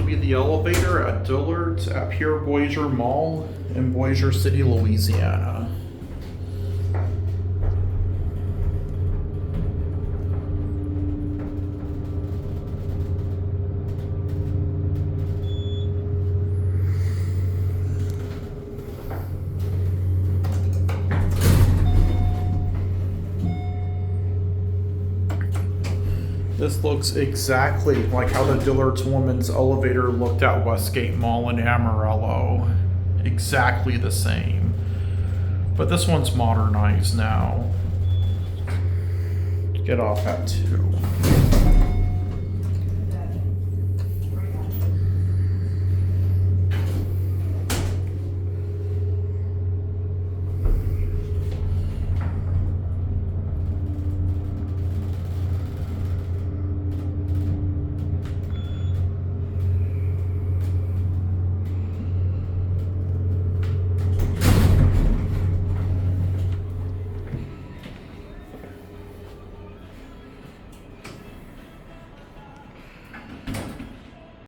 be the elevator at Dillard's at Pierre Bossier Mall in Bossier City, Louisiana. This looks exactly like how the Dillard's woman's elevator looked at Westgate Mall in Amarillo. Exactly the same. But this one's modernized now. Get off at 2.